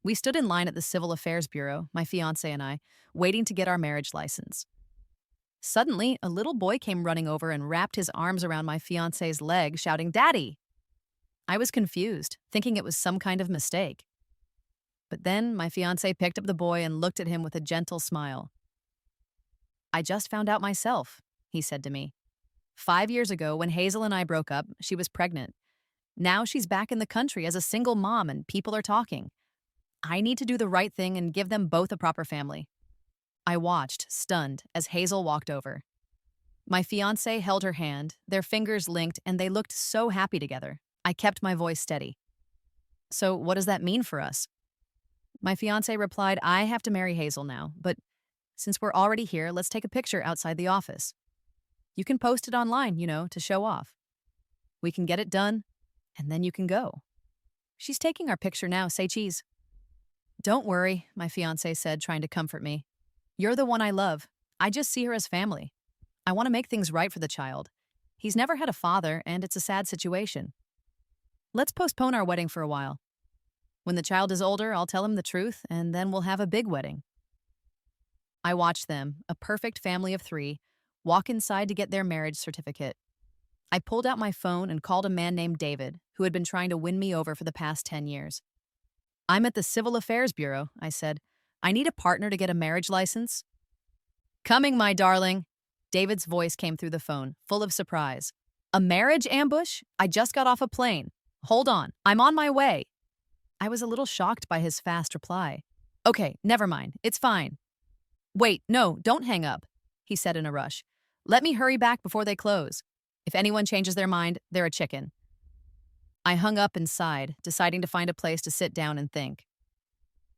We stood in line at the Civil Affairs Bureau, my fiance and I, waiting to get our marriage license. Suddenly, a little boy came running over and wrapped his arms around my fiance's leg, shouting, "Daddy!" I was confused, thinking it was some kind of mistake. But then my fiance picked up the boy and looked at him with a gentle smile. "I just found out myself," he said to me. 5 years ago, when Hazel and I broke up, she was pregnant. Now she's back in the country as a single mom and people are talking. I need to do the right thing and give them both a proper family. I watched, stunned, as Hazel walked over. My fiancé held her hand, their fingers linked, and they looked so happy together. I kept my voice steady. "So, what does that mean for us?" My fiancé replied, "I have to marry Hazel now, but since we're already here, let's take a picture outside the office. You can post it online, to show off. We can get it done, and then you can go." "She's taking our picture now, say cheese." "Don't worry," my fiancé said, trying to comfort me. "You're the one I love. I just see her as family. I want to make things right for the child. He's never had a father, and it's a sad situation. Let's postpone our wedding for a while. When the child is older, I'll tell him the truth, and then we'll have a big wedding." I watched them, a perfect family of three, walk inside to get their marriage certificate. I pulled out my phone and called a man named David, who had been trying to win me over for the past 10 years. "I'm at the Civil Affairs Bureau," I said. "I need a partner to get a marriage license." "Coming, my darling." David's voice came through the phone, full of surprise. "A marriage ambush? I just got off a plane. Hold on, I'm on my way." I was a little shocked by his fast reply. "Okay, never mind, it's fine." "Wait, no, don't hang up," he said in a rush. "Let me hurry back before they close. If anyone changes their mind, they're a chicken." I hung up and sighed, deciding to find a place to sit down and think.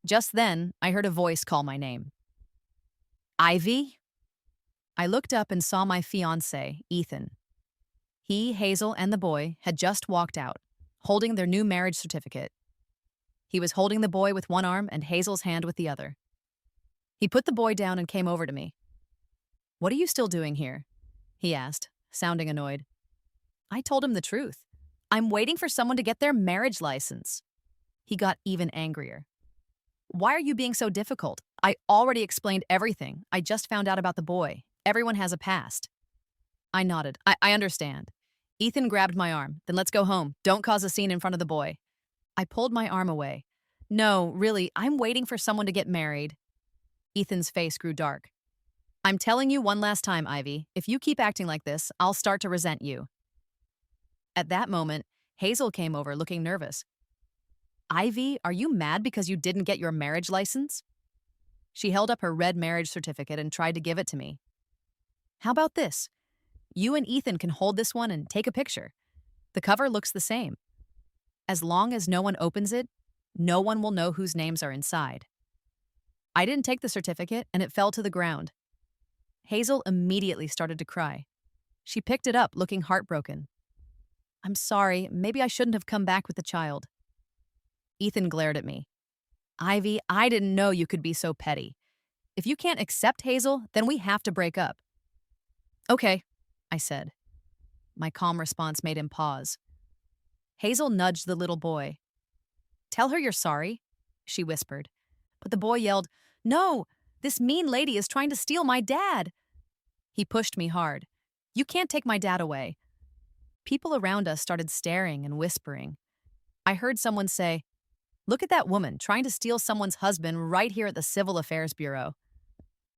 Just then, I heard a voice call my name. "Ivy?" I looked up and saw my fiancé, Ethan. He, Hazel, and the boy had just walked out, holding their new marriage certificate. He was holding the boy with one arm and Hazel's hand with the other. He put the boy down and came over to me. "What are you still doing here?" he asked, sounding annoyed. I told him the truth. "I'm waiting for someone to get their marriage license." He got even angrier. "Why are you being so difficult? I already explained everything. I just found out about the boy. Everyone has a past." I nodded. I understand." Ethan grabbed my arm. "Then let's go home. Don't cause a scene in front of the boy." I pulled my arm away. "No, really, I'm waiting for someone to get married." Ethan's face grew dark. "I'm telling you one last time, Ivy. If you keep acting like this, I'll start to resent you." At that moment, Hazel came over looking nervous. "Ivy, are you mad because you didn't get your marriage license?" She held up her red marriage certificate and tried to give it to me. "How about this? You and Ethan can hold this one and take a picture. The cover looks the same. As long as no one opens it, no one will know whose names are inside." I didn't take the certificate, and it fell to the ground. Hazel immediately started to cry. She picked it up, looking heartbroken. "I'm sorry, maybe I shouldn't have come back with the child." Ethan glared at me. "Ivy, I didn't know you could be so petty. If you can't accept Hazel, then we have to break up." "Okay," I said. My calm response made him pause. Hazel nudged the little boy. "Tell her you're sorry," she whispered. But the boy yelled, "No, this mean lady is trying to steal my dad." He pushed me hard. "You can't take my dad away." People around us started staring and whispering. I heard someone say, "Look at that woman trying to steal someone's husband right here at the Civil Affairs Bureau."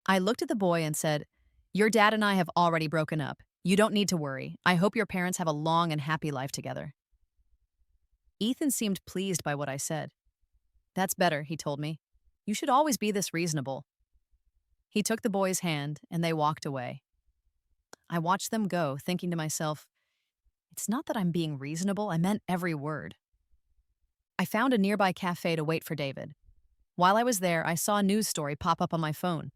I looked at the boy and said, "Your dad and I have already broken up. You don't need to worry. I hope your parents have a long and happy life together." Ethan seemed pleased by what I said. "That's better," he told me. "You should always be this reasonable." He took the boy's hand, and they walked away. I watched them go, thinking to myself, it's not that I'm being reasonable, I meant every word. I found a nearby cafe to wait for David. While I was there, I saw a news story pop up on my phone.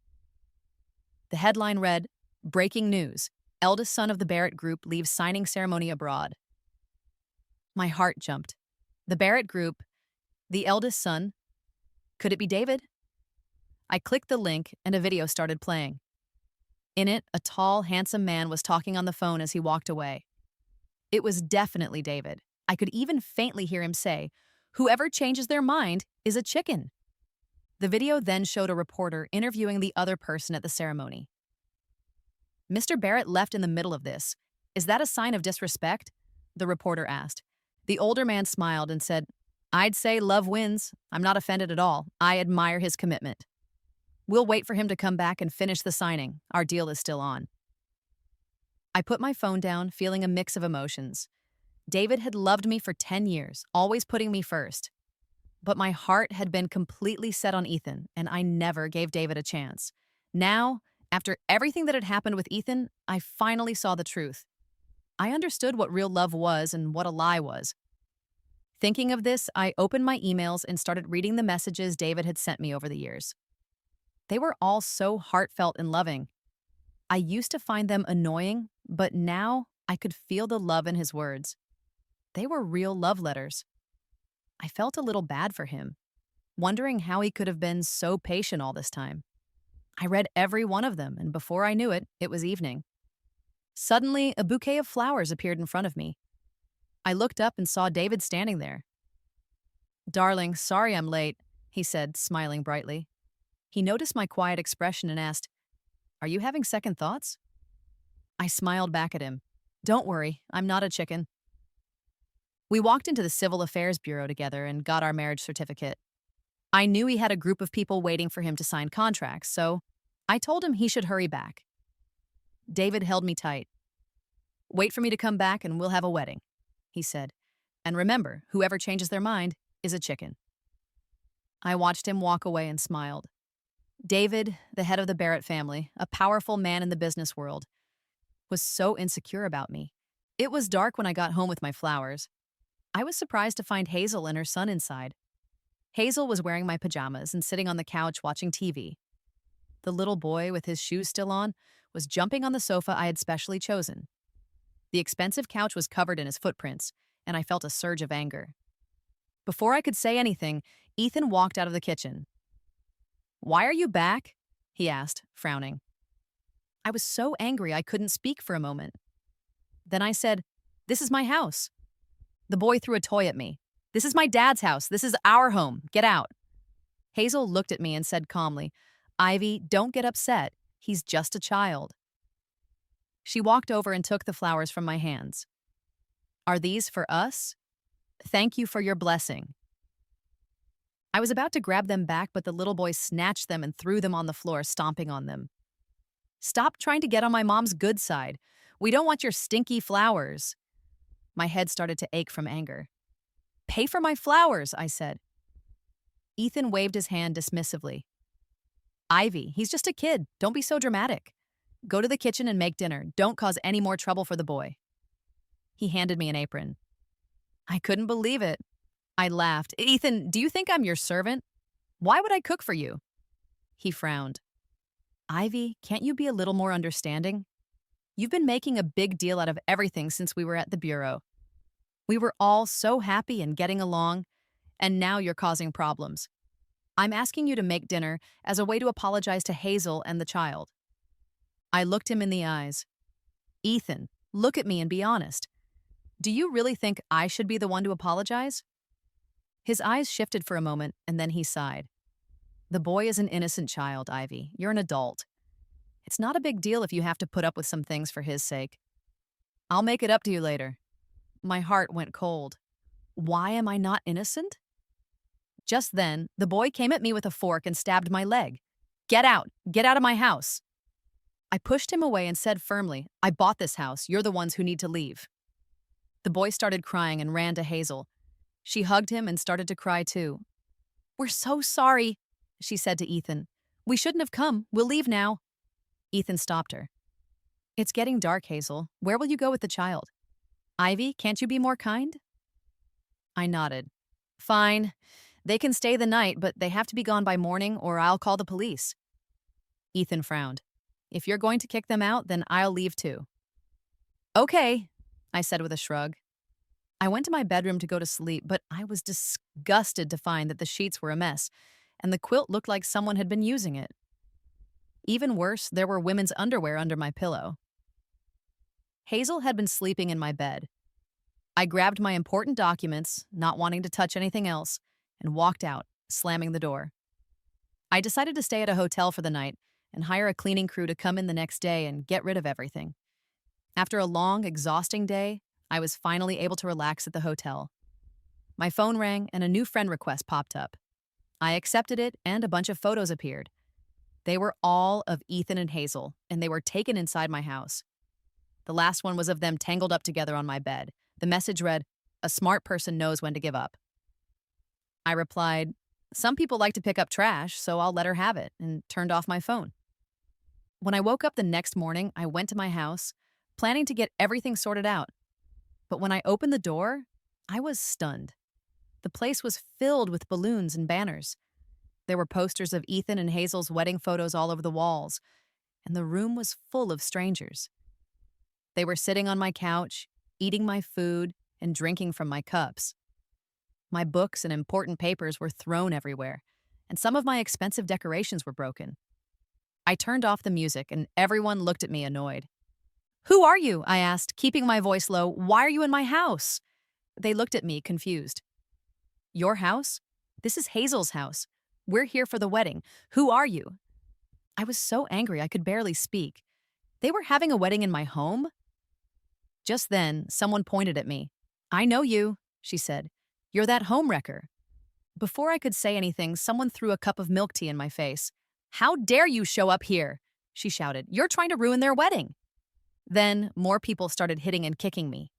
The headline read, "Breaking news. Eldest son of the Barrett Group leaves signing ceremony abroad." My heart jumped. The Barrett Group, the eldest son. Could it be David? I clicked the link, and a video started playing. In it, a tall, handsome man was talking on the phone as he walked away. It was definitely David. I could even faintly hear him say, "Whoever changes their mind is a chicken." The video then showed a reporter interviewing the other person at the ceremony. "Mr. Barrett left in the middle of this. Is that a sign of disrespect?" the reporter asked. The older man smiled and said, "I'd say love wins. I'm not offended at all. I admire his commitment. We'll wait for him to come back and finish the signing. Our deal is still on." I put my phone down, feeling a mix of emotions. David had loved me for 10 years, always putting me first. But my heart had been completely set on Ethan, and I never gave David a chance. Now, after everything that had happened with Ethan, I finally saw the truth. I understood what real love was and what a lie was. Thinking of this, I opened my emails and started reading the messages David had sent me over the years. They were all so heartfelt and loving. I used to find them annoying, but now I could feel the love in his words. They were real love letters. I felt a little bad for him, wondering how he could have been so patient all this time. I read every one of them, and before I knew it, it was evening. Suddenly, a bouquet of flowers appeared in front of me. I looked up and saw David standing there. "Darling, sorry I'm late," he said, smiling brightly. He noticed my quiet expression and asked, "Are you having second thoughts?" I smiled back at him. "Don't worry, I'm not a chicken." We walked into the Civil Affairs Bureau together and got our marriage certificate. I knew he had a group of people waiting for him to sign contracts, so I told him he should hurry back. David held me tight. "Wait for me to come back and we'll have a wedding," he said. "And remember, whoever changes their mind is a chicken." I watched him walk away and smiled. David, the head of the Barrett family, a powerful man in the business world, was so insecure about me. It was dark when I got home with my flowers. I was surprised to find Hazel and her son inside. Hazel was wearing my pajamas and sitting on the couch watching TV. The little boy, with his shoes still on, was jumping on the sofa I had specially chosen. The expensive couch was covered in his footprints, and I felt a surge of anger. Before I could say anything, Ethan walked out of the kitchen. "Why are you back?" he asked, frowning. I was so angry I couldn't speak for a moment. Then I said, "This is my house." The boy threw a toy at me. "This is my dad's house. This is our home. Get out." Hazel looked at me and said calmly, "Ivy, don't get upset. He's just a child." She walked over and took the flowers from my hands. "Are these for us? Thank you for your blessing." I was about to grab them back, but the little boy snatched them and threw them on the floor, stomping on them. "Stop trying to get on my mom's good side. We don't want your stinky flowers." My head started to ache from anger. "Pay for my flowers," I said. Ethan waved his hand dismissively. "Ivy, he's just a kid. Don't be so dramatic. Go to the kitchen and make dinner. Don't cause any more trouble for the boy." He handed me an apron. I couldn't believe it. I laughed. "Ethan, do you think I'm your servant? Why would I cook for you?" He frowned. "Ivy, can't you be a little more understanding? You've been making a big deal out of everything since we were at the Bureau. We were all so happy and getting along, and now you're causing problems. I'm asking you to make dinner as a way to apologize to Hazel and the child." I looked him in the eyes. "Ethan, look at me and be honest. Do you really think I should be the one to apologize?" His eyes shifted for a moment, and then he sighed. "The boy is an innocent child, Ivy. You're an adult. It's not a big deal if you have to put up with some things for his sake. I'll make it up to you later." My heart went cold. Why am I not innocent? Just then, the boy came at me with a fork and stabbed my leg. Get out! Get out of my house!" I pushed him away and said firmly, "I bought this house. You're the ones who need to leave." The boy started crying and ran to Hazel. She hugged him and started to cry too. "We're so sorry," she said to Ethan. "We shouldn't have come. We'll leave now." Ethan stopped her. "It's getting dark, Hazel. Where will you go with the child? Ivy, can't you be more kind?" I nodded. "Fine. They can stay the night, but they have to be gone by morning or I'll call the police." Ethan frowned. "If you're going to kick them out, then I'll leave too." "Okay," I said with a shrug. I went to my bedroom to go to sleep, but I was disgusted to find that the sheets were a mess, and the quilt looked like someone had been using it. Even worse, there were women's underwear under my pillow. Hazel had been sleeping in my bed. I grabbed my important documents, not wanting to touch anything else, and walked out, slamming the door. I decided to stay at a hotel for the night and hire a cleaning crew to come in the next day and get rid of everything. After a long, exhausting day, I was finally able to relax at the hotel. My phone rang and a new friend request popped up. I accepted it and a bunch of photos appeared. They were all of Ethan and Hazel, and they were taken inside my house. The last one was of them tangled up together on my bed. The message read, "A smart person knows when to give up." I replied, "Some people like to pick up trash, so I'll let her have it," and turned off my phone. When I woke up the next morning, I went to my house, planning to get everything sorted out. But when I opened the door, I was stunned. The place was filled with balloons and banners. There were posters of Ethan and Hazel's wedding photos all over the walls, and the room was full of strangers. They were sitting on my couch, eating my food, and drinking from my cups. My books and important papers were thrown everywhere, and some of my expensive decorations were broken. I turned off the music, and everyone looked at me annoyed. "Who are you?" I asked, keeping my voice low. "Why are you in my house?" They looked at me, confused. "Your house? This is Hazel's house. We're here for the wedding. Who are you?" I was so angry I could barely speak. They were having a wedding in my home? Just then, someone pointed at me. "I know you," she said. "You're that home wrecker." Before I could say anything, someone threw a cup of milk tea in my face. "How dare you show up here?" she shouted. "You're trying to ruin their wedding." Then, more people started hitting and kicking me.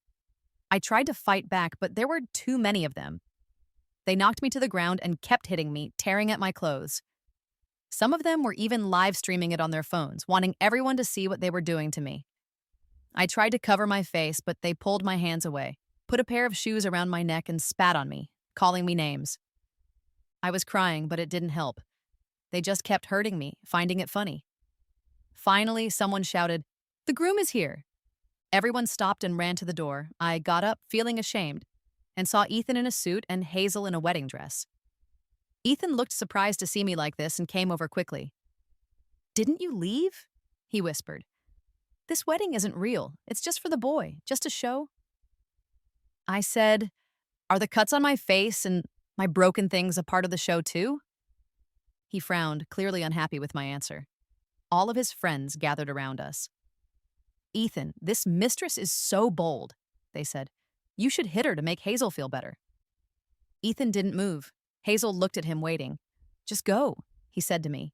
I tried to fight back, but there were too many of them. They knocked me to the ground and kept hitting me, tearing at my clothes. Some of them were even live streaming it on their phones, wanting everyone to see what they were doing to me. I tried to cover my face, but they pulled my hands away, put a pair of shoes around my neck, and spat on me, calling me names. I was crying, but it didn't help. They just kept hurting me, finding it funny. Finally, someone shouted, "The groom is here." Everyone stopped and ran to the door. I got up, feeling ashamed, and saw Ethan in a suit and Hazel in a wedding dress. Ethan looked surprised to see me like this and came over quickly. "Didn't you leave?" he whispered. "This wedding isn't real. It's just for the boy, just a show." I said, "Are the cuts on my face and my broken things a part of the show too?" He frowned, clearly unhappy with my answer. All of his friends gathered around us. "Ethan, this mistress is so bold," they said. "You should hit her to make Hazel feel better." Ethan didn't move. Hazel looked at him, waiting. "Just go," he said to me.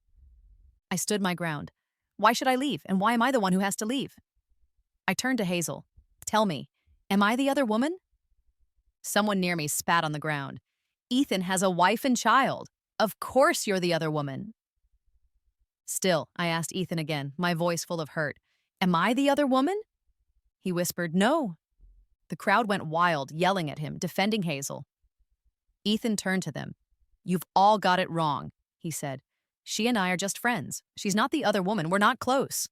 I stood my ground. "Why should I leave, and why am I the one who has to leave?" I turned to Hazel. "Tell me, am I the other woman?" Someone near me spat on the ground. "Ethan has a wife and child. Of course you're the other woman." Still, I asked Ethan again, my voice full of hurt. "Am I the other woman?" He whispered, "No." The crowd went wild, yelling at him, defending Hazel. Ethan turned to them. "You've all got it wrong," he said. "She and I are just friends. She's not the other woman. We're not close."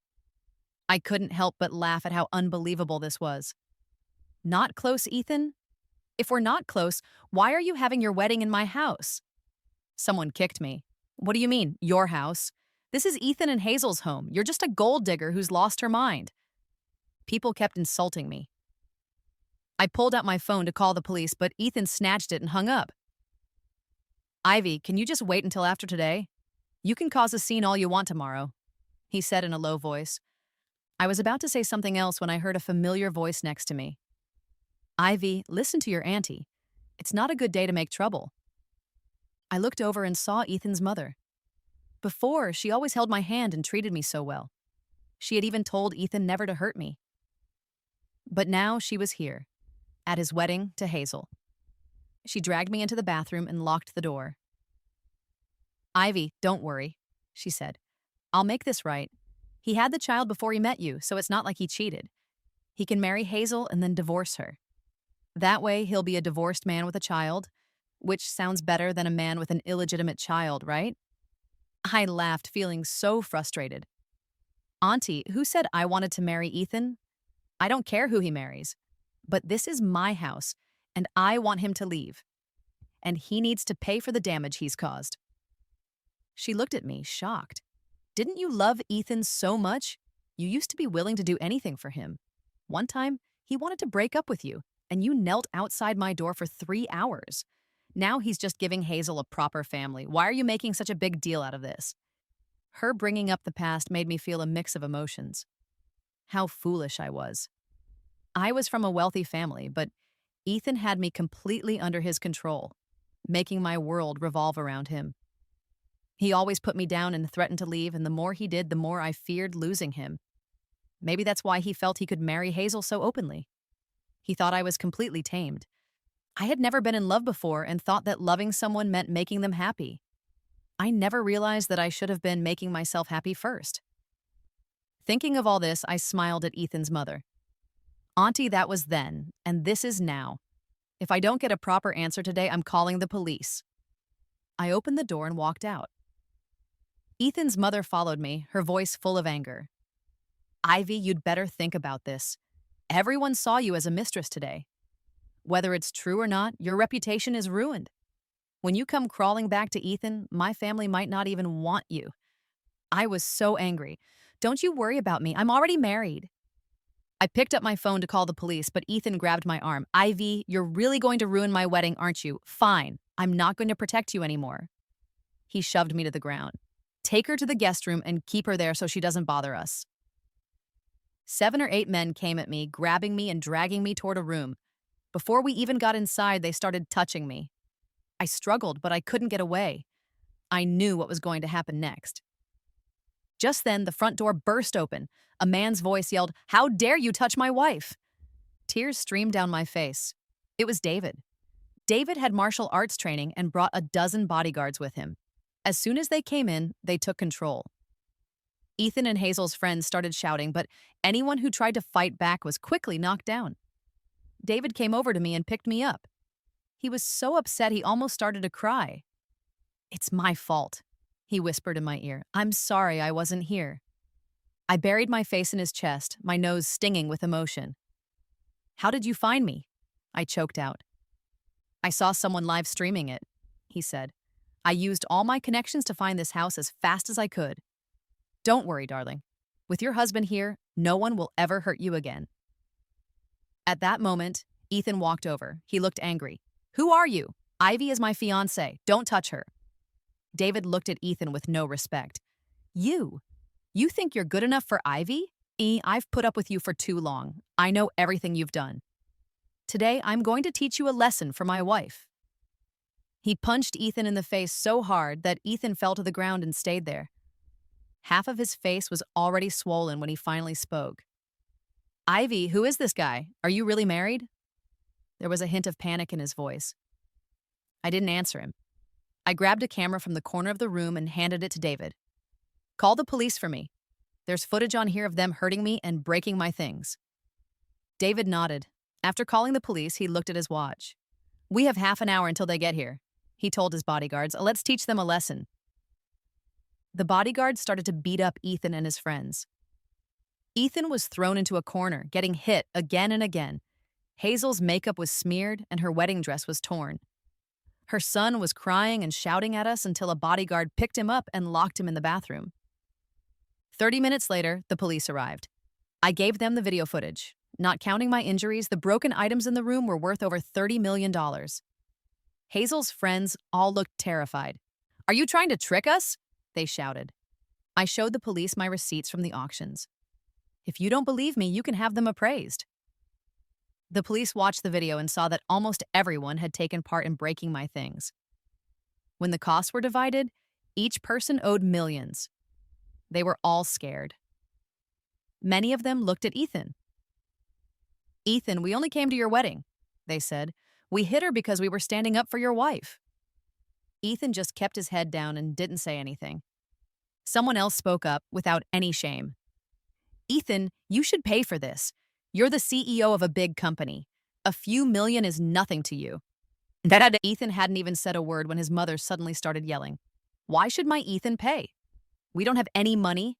I couldn't help but laugh at how unbelievable this was. "Not close, Ethan? If we're not close, why are you having your wedding in my house?" Someone kicked me. "What do you mean, your house? This is Ethan and Hazel's home. You're just a gold digger who's lost her mind." People kept insulting me. I pulled out my phone to call the police, but Ethan snatched it and hung up. "Ivy, can you just wait until after today? You can cause a scene all you want tomorrow," he said in a low voice. I was about to say something else when I heard a familiar voice next to me. "Ivy, listen to your auntie. It's not a good day to make trouble." I looked over and saw Ethan's mother. Before, she always held my hand and treated me so well. She had even told Ethan never to hurt me. But now she was here, at his wedding to Hazel. She dragged me into the bathroom and locked the door. "Ivy, don't worry," she said. "I'll make this right. He had the child before he met you, so it's not like he cheated. He can marry Hazel and then divorce her. That way, he'll be a divorced man with a child, which sounds better than a man with an illegitimate child, right?" I laughed, feeling so frustrated. "Auntie, who said I wanted to marry Ethan? I don't care who he marries. But this is my house, and I want him to leave. And he needs to pay for the damage he's caused." She looked at me, shocked. "Didn't you love Ethan so much? You used to be willing to do anything for him. One time, he wanted to break up with you, and you knelt outside my door for 3 hours. Now he's just giving Hazel a proper family. Why are you making such a big deal out of this? Her bringing up the past made me feel a mix of emotions. How foolish I was. I was from a wealthy family, but Ethan had me completely under his control, making my world revolve around him. He always put me down and threatened to leave, and the more he did, the more I feared losing him. Maybe that's why he felt he could marry Hazel so openly. He thought I was completely tamed. I had never been in love before and thought that loving someone meant making them happy. I never realized that I should have been making myself happy first. Thinking of all this, I smiled at Ethan's mother. Auntie, that was then, and this is now. If I don't get a proper answer today, I'm calling the police. I opened the door and walked out. Ethan's mother followed me, her voice full of anger. Ivy, you'd better think about this. Everyone saw you as a mistress today. Whether it's true or not, your reputation is ruined. When you come crawling back to Ethan, my family might not even want you. I was so angry. Don't you worry about me. I'm already married. I picked up my phone to call the police, but Ethan grabbed my arm. Ivy, you're really going to ruin my wedding, aren't you? Fine. I'm not going to protect you anymore. He shoved me to the ground. Take her to the guest room and keep her there so she doesn't bother us. 7 or 8 men came at me, grabbing me and dragging me toward a room. Before we even got inside, they started touching me. I struggled, but I couldn't get away. I knew what was going to happen next. Just then, the front door burst open. A man's voice yelled, "How dare you touch my wife?" Tears streamed down my face. It was David. David had martial arts training and brought a dozen bodyguards with him. As soon as they came in, they took control. Ethan and Hazel's friends started shouting, but anyone who tried to fight back was quickly knocked down. David came over to me and picked me up. He was so upset he almost started to cry. "It's my fault," he whispered in my ear. "I'm sorry I wasn't here." I buried my face in his chest, my nose stinging with emotion. "How did you find me?" I choked out. "I saw someone live streaming it," he said. "I used all my connections to find this house as fast as I could. Don't worry, darling. With your husband here, no one will ever hurt you again." At that moment, Ethan walked over. He looked angry. "Who are you? Ivy is my fiancée. Don't touch her." David looked at Ethan with no respect. You think you're good enough for Ivy? I've put up with you for too long. I know everything you've done. Today, I'm going to teach you a lesson for my wife." He punched Ethan in the face so hard that Ethan fell to the ground and stayed there. Half of his face was already swollen when he finally spoke. "Ivy, who is this guy? Are you really married?" There was a hint of panic in his voice. I didn't answer him. I grabbed a camera from the corner of the room and handed it to David. "Call the police for me. There's footage on here of them hurting me and breaking my things." David nodded. After calling the police, he looked at his watch. "We have half an hour until they get here," he told his bodyguards. "Let's teach them a lesson." The bodyguards started to beat up Ethan and his friends. Ethan was thrown into a corner, getting hit again and again. Hazel's makeup was smeared and her wedding dress was torn. Her son was crying and shouting at us until a bodyguard picked him up and locked him in the bathroom. 30 minutes later, the police arrived. I gave them the video footage. Not counting my injuries, the broken items in the room were worth over $30 million. Hazel's friends all looked terrified. "Are you trying to trick us?" they shouted. I showed the police my receipts from the auctions. "If you don't believe me, you can have them appraised." The police watched the video and saw that almost everyone had taken part in breaking my things. When the costs were divided, each person owed millions. They were all scared. Many of them looked at Ethan. "Ethan, we only came to your wedding," they said. "We hit her because we were standing up for your wife." Ethan just kept his head down and didn't say anything. Someone else spoke up without any shame. "Ethan, you should pay for this. You're the CEO of a big company. A few million is nothing to you." Ethan hadn't even said a word when his mother suddenly started yelling. "Why should my Ethan pay? We don't have any money.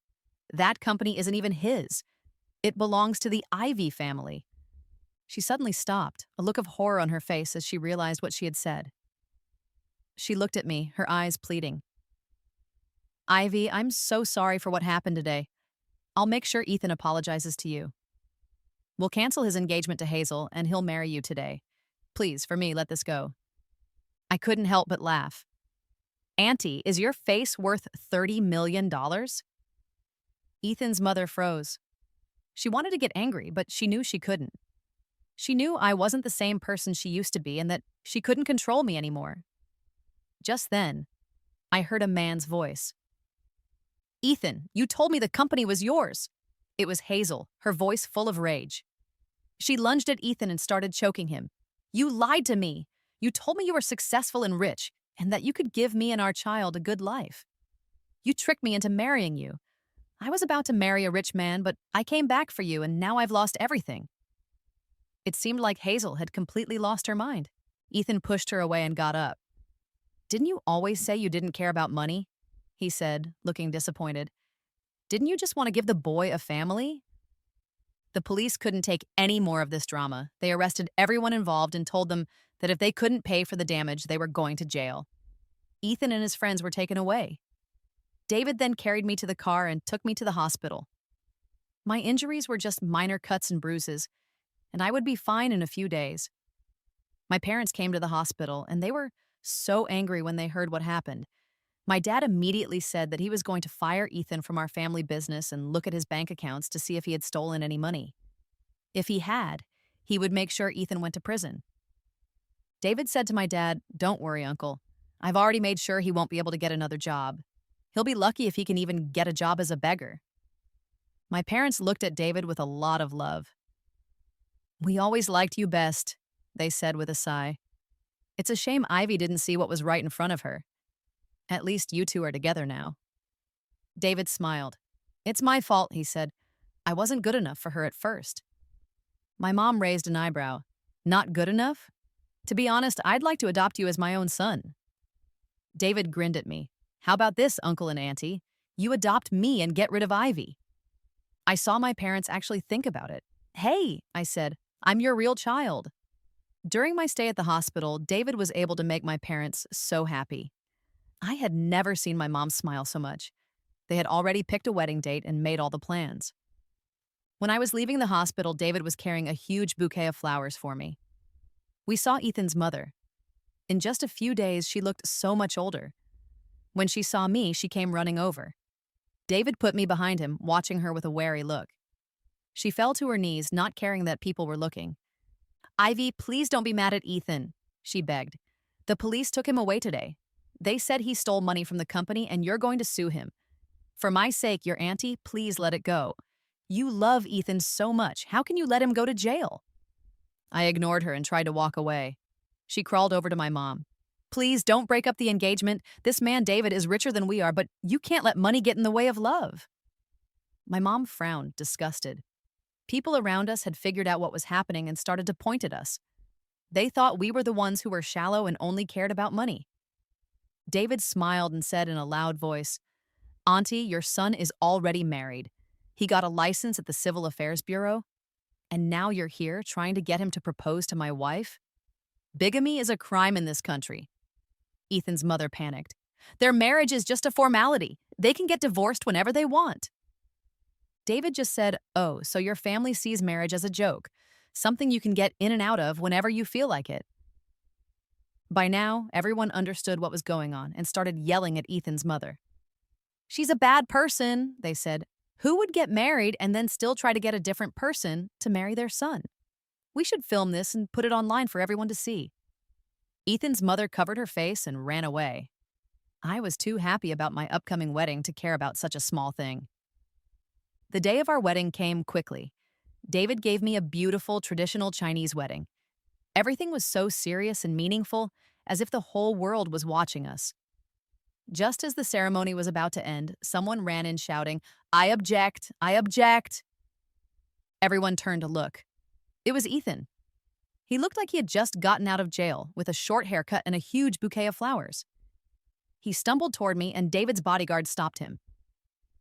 That company isn't even his. It belongs to the Ivy family." She suddenly stopped, a look of horror on her face as she realized what she had said. She looked at me, her eyes pleading. "Ivy, I'm so sorry for what happened today. I'll make sure Ethan apologizes to you. We'll cancel his engagement to Hazel, and he'll marry you today. Please, for me, let this go." I couldn't help but laugh. Auntie, is your face worth $30 million? Ethan's mother froze. She wanted to get angry, but she knew she couldn't. She knew I wasn't the same person she used to be and that she couldn't control me anymore. Just then, I heard a man's voice. Ethan, you told me the company was yours. It was Hazel, her voice full of rage. She lunged at Ethan and started choking him. You lied to me. You told me you were successful and rich, and that you could give me and our child a good life. You tricked me into marrying you. I was about to marry a rich man, but I came back for you, and now I've lost everything. It seemed like Hazel had completely lost her mind. Ethan pushed her away and got up. Didn't you always say you didn't care about money? He said, looking disappointed. Didn't you just want to give the boy a family? The police couldn't take any more of this drama. They arrested everyone involved and told them that if they couldn't pay for the damage, they were going to jail. Ethan and his friends were taken away. David then carried me to the car and took me to the hospital. My injuries were just minor cuts and bruises, and I would be fine in a few days. My parents came to the hospital, and they were so angry when they heard what happened. My dad immediately said that he was going to fire Ethan from our family business and look at his bank accounts to see if he had stolen any money. If he had, he would make sure Ethan went to prison. David said to my dad, "Don't worry, Uncle. I've already made sure he won't be able to get another job. He'll be lucky if he can even get a job as a beggar." My parents looked at David with a lot of love. "We always liked you best," they said with a sigh. "It's a shame Ivy didn't see what was right in front of her. At least you two are together now." David smiled. "It's my fault," he said. "I wasn't good enough for her at first." My mom raised an eyebrow. "Not good enough? To be honest, I'd like to adopt you as my own son." David grinned at me. "How about this, Uncle and Auntie? You adopt me and get rid of Ivy." I saw my parents actually think about it. "Hey," I said, "I'm your real child." During my stay at the hospital, David was able to make my parents so happy. I had never seen my mom smile so much. They had already picked a wedding date and made all the plans. When I was leaving the hospital, David was carrying a huge bouquet of flowers for me. We saw Ethan's mother. In just a few days, she looked so much older. When she saw me, she came running over. David put me behind him, watching her with a wary look. She fell to her knees, not caring that people were looking. "Ivy, please don't be mad at Ethan," she begged. "The police took him away today. They said he stole money from the company and you're going to sue him. For my sake, your auntie, please let it go. You love Ethan so much. How can you let him go to jail?" I ignored her and tried to walk away. She crawled over to my mom. "Please don't break up the engagement. This man, David, is richer than we are, but you can't let money get in the way of love." My mom frowned, disgusted. People around us had figured out what was happening and started to point at us. They thought we were the ones who were shallow and only cared about money. David smiled and said in a loud voice, "Auntie, your son is already married. He got a license at the Civil Affairs Bureau, and now you're here trying to get him to propose to my wife? Bigamy is a crime in this country." Ethan's mother panicked. "Their marriage is just a formality. They can get divorced whenever they want." David just said, "Oh, so your family sees marriage as a joke, something you can get in and out of whenever you feel like it." By now, everyone understood what was going on and started yelling at Ethan's mother. "She's a bad person," they said. "Who would get married and then still try to get a different person to marry their son? We should film this and put it online for everyone to see." Ethan's mother covered her face and ran away. I was too happy about my upcoming wedding to care about such a small thing. The day of our wedding came quickly. David gave me a beautiful traditional Chinese wedding. Everything was so serious and meaningful, as if the whole world was watching us. Just as the ceremony was about to end, someone ran in shouting, "I object! I object!" Everyone turned to look. It was Ethan. He looked like he had just gotten out of jail, with a short haircut and a huge bouquet of flowers. He stumbled toward me, and David's bodyguard stopped him.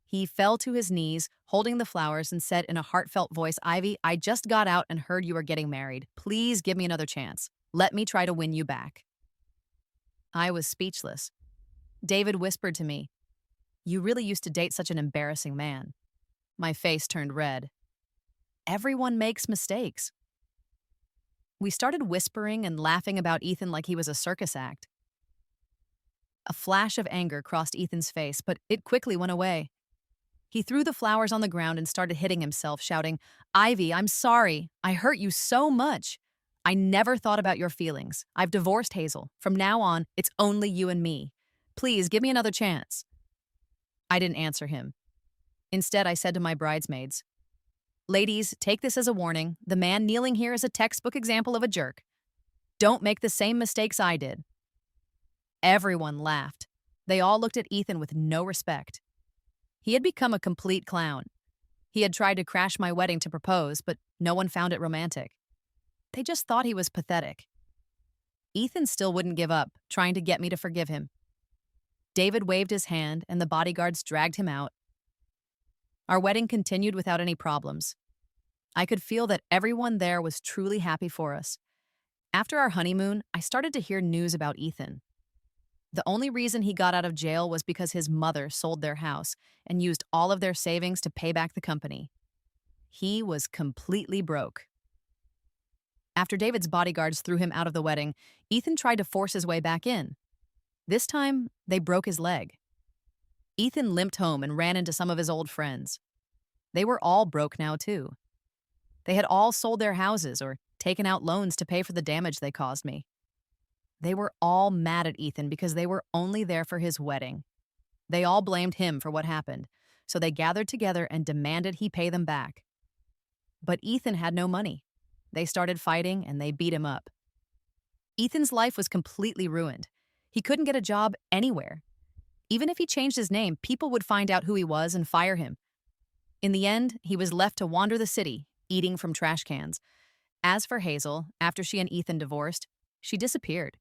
He fell to his knees, holding the flowers, and said in a heartfelt voice, "Ivy, I just got out and heard you were getting married. Please give me another chance. Let me try to win you back." I was speechless. David whispered to me, "You really used to date such an embarrassing man." My face turned red. Everyone makes mistakes. We started whispering and laughing about Ethan like he was a circus act. A flash of anger crossed Ethan's face, but it quickly went away. He threw the flowers on the ground and started hitting himself, shouting, "Ivy, I'm sorry. I hurt you so much. I never thought about your feelings. I've divorced Hazel. From now on, it's only you and me. Please give me another chance." I didn't answer him. Instead, I said to my bridesmaids, "Ladies, take this as a warning. The man kneeling here is a textbook example of a jerk. Don't make the same mistakes I did." Everyone laughed. They all looked at Ethan with no respect. He had become a complete clown. He had tried to crash my wedding to propose, but no one found it romantic. They just thought he was pathetic. Ethan still wouldn't give up, trying to get me to forgive him. David waved his hand, and the bodyguards dragged him out. Our wedding continued without any problems. I could feel that everyone there was truly happy for us. After our honeymoon, I started to hear news about Ethan. The only reason he got out of jail was because his mother sold their house and used all of their savings to pay back the company. He was completely broke. After David's bodyguards threw him out of the wedding, Ethan tried to force his way back in. This time, they broke his leg. Ethan limped home and ran into some of his old friends. They were all broke now, too. They had all sold their houses or taken out loans to pay for the damage they caused me. They were all mad at Ethan because they were only there for his wedding. They all blamed him for what happened, so they gathered together and demanded he pay them back. But Ethan had no money. They started fighting and they beat him up. Ethan's life was completely ruined. He couldn't get a job anywhere. Even if he changed his name, people would find out who he was and fire him. In the end, he was left to wander the city, eating from trash cans. As for Hazel, after she and Ethan divorced, she disappeared.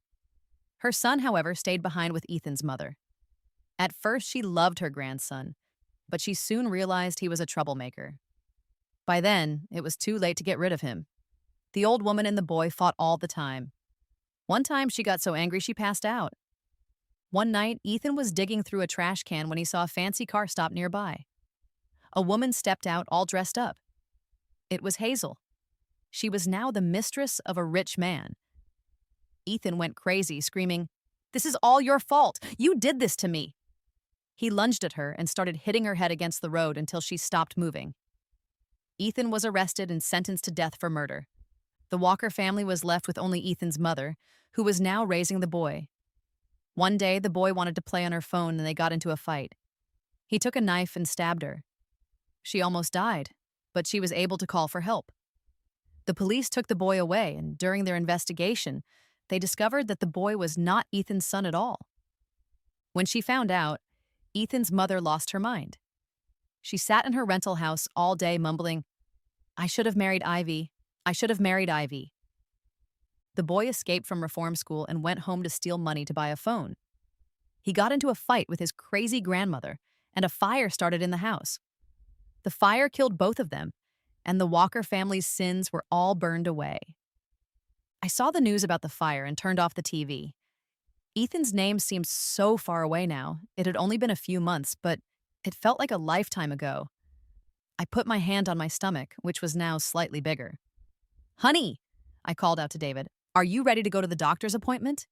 Her son, however, stayed behind with Ethan's mother. At first, she loved her grandson, but she soon realized he was a troublemaker. By then, it was too late to get rid of him. The old woman and the boy fought all the time. One time, she got so angry she passed out. One night, Ethan was digging through a trash can when he saw a fancy car stop nearby. A woman stepped out all dressed up. It was Hazel. She was now the mistress of a rich man. Ethan went crazy, screaming, "This is all your fault! You did this to me!" He lunged at her and started hitting her head against the road until she stopped moving. Ethan was arrested and sentenced to death for murder. The Walker family was left with only Ethan's mother, who was now raising the boy. One day, the boy wanted to play on her phone and they got into a fight. He took a knife and stabbed her. She almost died, but she was able to call for help. The police took the boy away, and during their investigation, they discovered that the boy was not Ethan's son at all. When she found out, Ethan's mother lost her mind. She sat in her rental house all day mumbling, "I should have married Ivy. I should have married Ivy." The boy escaped from reform school and went home to steal money to buy a phone. He got into a fight with his crazy grandmother, and a fire started in the house. The fire killed both of them, and the Walker family's sins were all burned away. I saw the news about the fire and turned off the TV. Ethan's name seemed so far away now. It had only been a few months, but it felt like a lifetime ago. I put my hand on my stomach, which was now slightly bigger. "Honey," I called out to David, "are you ready to go to the doctor's appointment?"